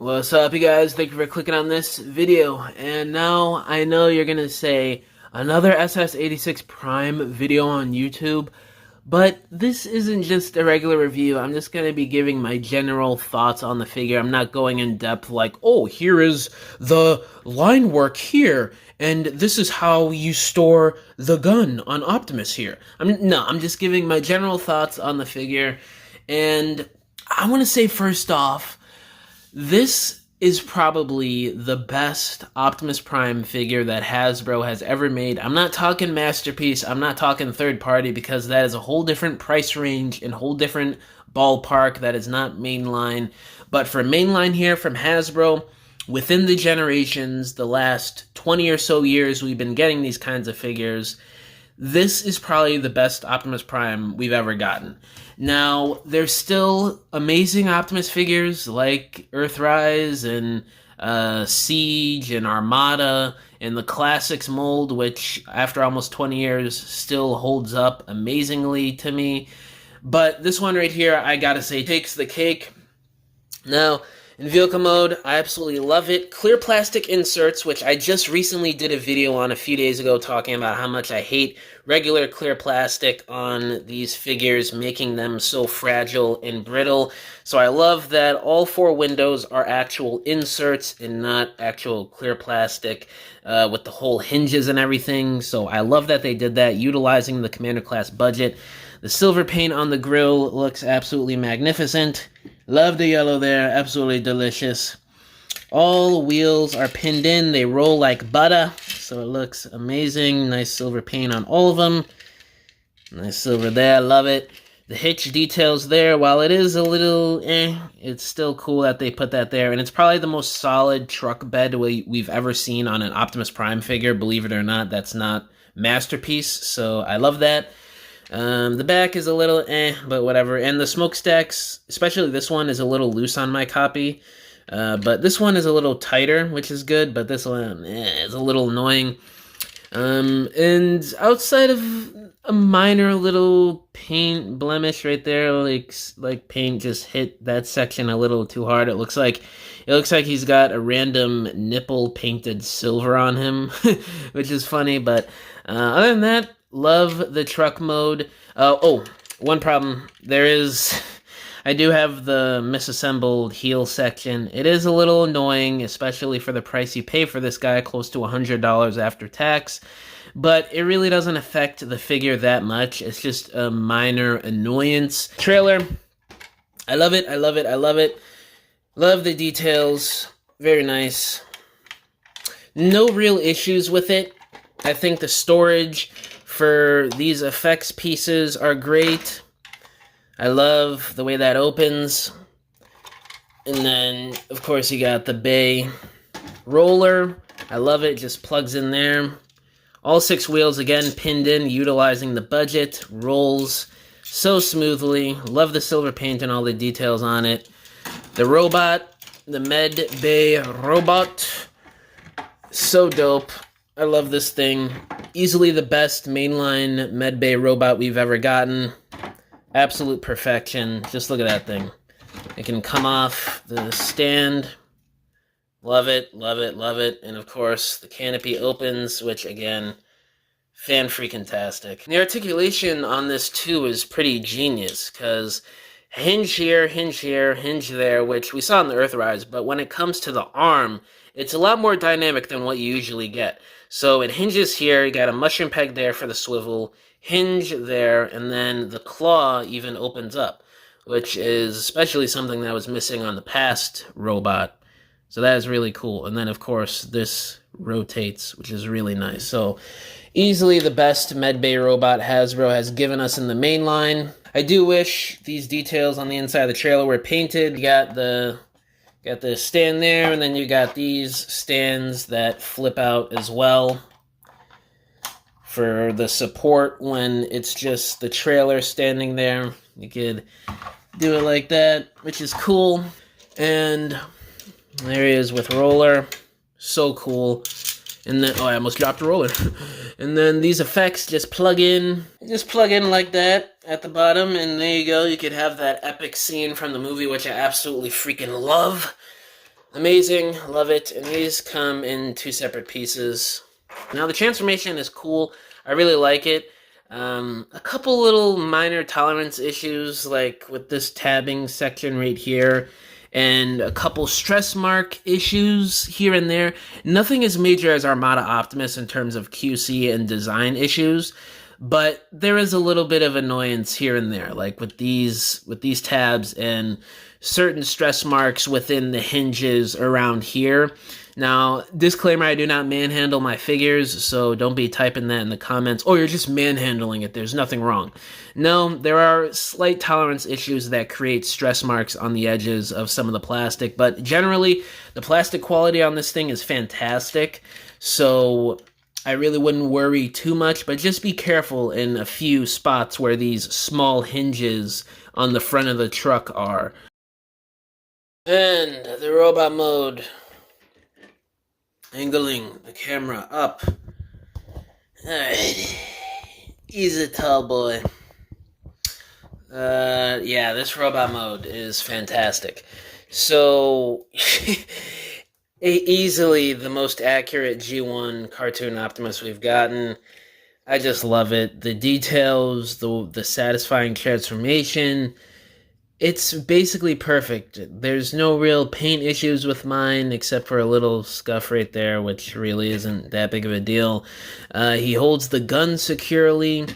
What's up, you guys? Thank you for clicking on this video. And now I know you're gonna say another SS86 Prime video on YouTube, but this isn't just a regular review. I'm just gonna be giving my general thoughts on the figure. I'm not going in depth like, oh, here is the line work here, and this is how you store the gun on Optimus here. I'm just giving my general thoughts on the figure, and I want to say first off, this is probably the best Optimus Prime figure that Hasbro has ever made. I'm not talking masterpiece, I'm not talking third party, because that is a whole different price range and whole different ballpark. That is not mainline. But for mainline here from Hasbro, within the generations, the last 20 or so years we've been getting these kinds of figures, this is probably the best Optimus Prime we've ever gotten. Now, there's still amazing Optimus figures like Earthrise and Siege and Armada and the Classics mold, which after almost 20 years still holds up amazingly to me. But this one right here, I gotta say, takes the cake. Now, in vehicle mode, I absolutely love it. Clear plastic inserts, which I just recently did a video on a few days ago talking about how much I hate regular clear plastic on these figures, making them so fragile and brittle. So I love that all four windows are actual inserts and not actual clear plastic with the whole hinges and everything. So I love that they did that, utilizing the Commander class budget. The silver paint on the grille looks absolutely magnificent. Love the yellow there, absolutely delicious. All wheels are pinned in, they roll like butter, so it looks amazing. Nice silver paint on all of them. Nice silver there, love it. The hitch details there, while it is a little it's still cool that they put that there. And it's probably the most solid truck bed we've ever seen on an Optimus Prime figure. Believe it or not, that's not masterpiece, so I love that. The back is a little but whatever. And the smokestacks, especially this one, is a little loose on my copy. But this one is a little tighter, which is good, but this one is a little annoying. And outside of a minor little paint blemish right there, like paint just hit that section a little too hard. It looks like he's got a random nipple painted silver on him, which is funny. But other than that, love the truck mode. Oh, one problem. I do have the misassembled heel section. It is a little annoying, especially for the price you pay for this guy, close to $100 after tax. But it really doesn't affect the figure that much. It's just a minor annoyance. Trailer, I love it, I love it, I love it. Love the details. Very nice. No real issues with it. I think the storage for these effects pieces are great. I love the way that opens. And then, of course, you got the bay roller. I love it, just plugs in there. All six wheels, again, pinned in, utilizing the budget. Rolls so smoothly. Love the silver paint and all the details on it. The robot, the med bay robot, so dope. I love this thing. Easily the best mainline medbay robot we've ever gotten. Absolute perfection. Just look at that thing. It can come off the stand. Love it, love it, love it. And of course, the canopy opens, which again, fan-freaking-tastic. The articulation on this too is pretty genius, because hinge here, hinge here, hinge there, which we saw in the Earthrise, but when it comes to the arm, it's a lot more dynamic than what you usually get. So it hinges here, you got a mushroom peg there for the swivel, hinge there, and then the claw even opens up, which is especially something that was missing on the past robot. So that is really cool. And then, of course, this rotates, which is really nice. So easily the best medbay robot Hasbro has given us in the main line. I do wish these details on the inside of the trailer were painted. You got the stand there, and then you got these stands that flip out as well for the support when it's just the trailer standing there. You could do it like that, which is cool. And there he is with roller. So cool. And then, oh, I almost dropped a roller. And then these effects just plug in like that at the bottom, and there you go. You could have that epic scene from the movie, which I absolutely freaking love. Amazing, love it. And these come in 2 separate pieces. Now the transformation is cool. I really like it. A couple little minor tolerance issues, like with this tabbing section right here, and a couple stress mark issues here and there. Nothing as major as Armada Optimus in terms of QC and design issues, but there is a little bit of annoyance here and there, like with these tabs and certain stress marks within the hinges around here. Now, disclaimer, I do not manhandle my figures, so don't be typing that in the comments. Oh, you're just manhandling it. There's nothing wrong. No, there are slight tolerance issues that create stress marks on the edges of some of the plastic, but generally, the plastic quality on this thing is fantastic, so I really wouldn't worry too much, but just be careful in a few spots where these small hinges on the front of the truck are. And the robot mode. Angling the camera up. Alright. He's a tall boy. Yeah, this robot mode is fantastic. So, easily the most accurate G1 cartoon Optimus we've gotten. I just love it. The details, the satisfying transformation. It's basically perfect. There's no real paint issues with mine, except for a little scuff right there, which really isn't that big of a deal. He holds the gun securely.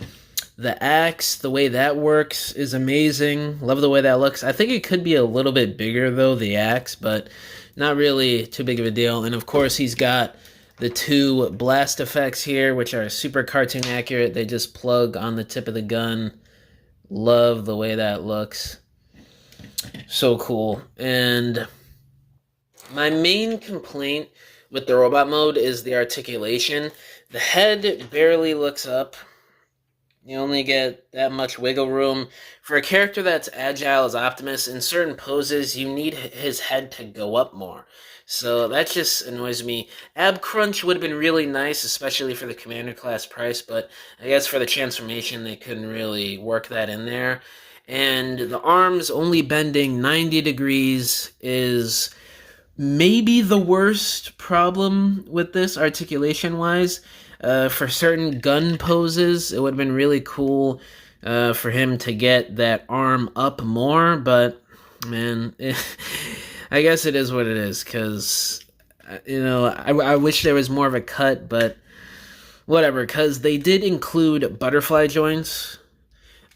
The axe, the way that works is amazing. Love the way that looks. I think it could be a little bit bigger, though, the axe, but not really too big of a deal. And, of course, he's got the 2 blast effects here, which are super cartoon accurate. They just plug on the tip of the gun. Love the way that looks. So cool. And my main complaint with the robot mode is the articulation. The head barely looks up. You only get that much wiggle room. For a character that's agile as Optimus, in certain poses, you need his head to go up more. So that just annoys me. Ab crunch would have been really nice, especially for the Commander class price, but I guess for the transformation, they couldn't really work that in there. And the arms only bending 90 degrees is maybe the worst problem with this articulation-wise. For certain gun poses, it would have been really cool for him to get that arm up more, but, man, I guess it is what it is, because, you know, I wish there was more of a cut, but whatever, because they did include butterfly joints.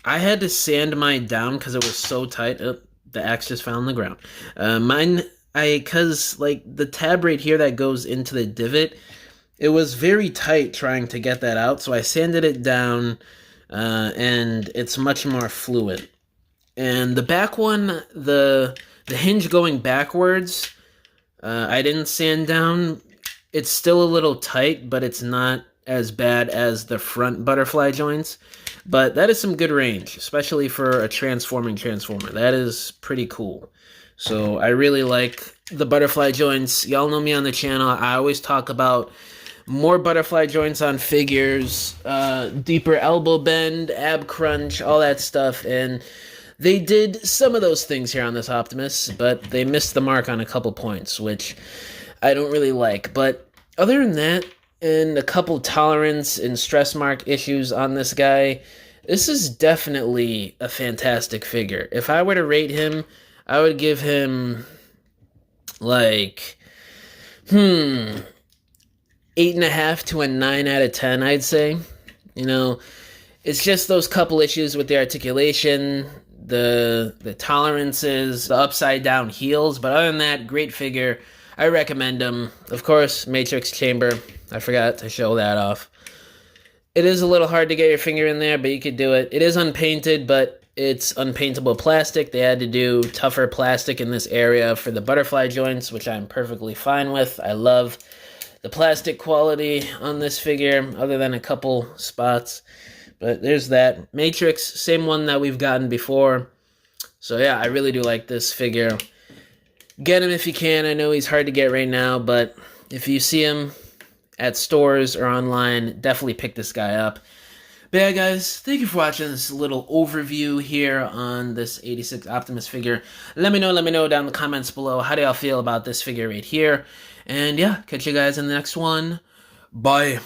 I had to sand mine down because it was so tight. Oh, the axe just fell on the ground. Because, like, the tab right here that goes into the divot, it was very tight trying to get that out, so I sanded it down, and it's much more fluid. And the back one, the hinge going backwards, I didn't sand down. It's still a little tight, but it's not as bad as the front butterfly joints. But that is some good range, especially for a transforming transformer. That is pretty cool. So I really like the butterfly joints. Y'all know me on the channel. I always talk about more butterfly joints on figures, deeper elbow bend, ab crunch, all that stuff. And they did some of those things here on this Optimus, but they missed the mark on a couple points, which I don't really like. But other than that, and a couple tolerance and stress mark issues on this guy, this is definitely a fantastic figure. If I were to rate him, I would give him, like, 8.5 to a 9 out of 10, I'd say. You know, it's just those couple issues with the articulation, the tolerances, the upside-down heels, but other than that, great figure. I recommend him. Of course, Matrix Chamber. I forgot to show that off. It is a little hard to get your finger in there, but you could do it. It is unpainted, but it's unpaintable plastic. They had to do tougher plastic in this area for the butterfly joints, which I'm perfectly fine with. I love the plastic quality on this figure, other than a couple spots. But there's that. Matrix, same one that we've gotten before. So yeah, I really do like this figure. Get him if you can. I know he's hard to get right now, but if you see him at stores or online, definitely pick this guy up. But yeah, guys, thank you for watching this little overview here on this 86 Optimus figure. Let me know down in the comments below, how do y'all feel about this figure right here? And yeah, catch you guys in the next one. Bye.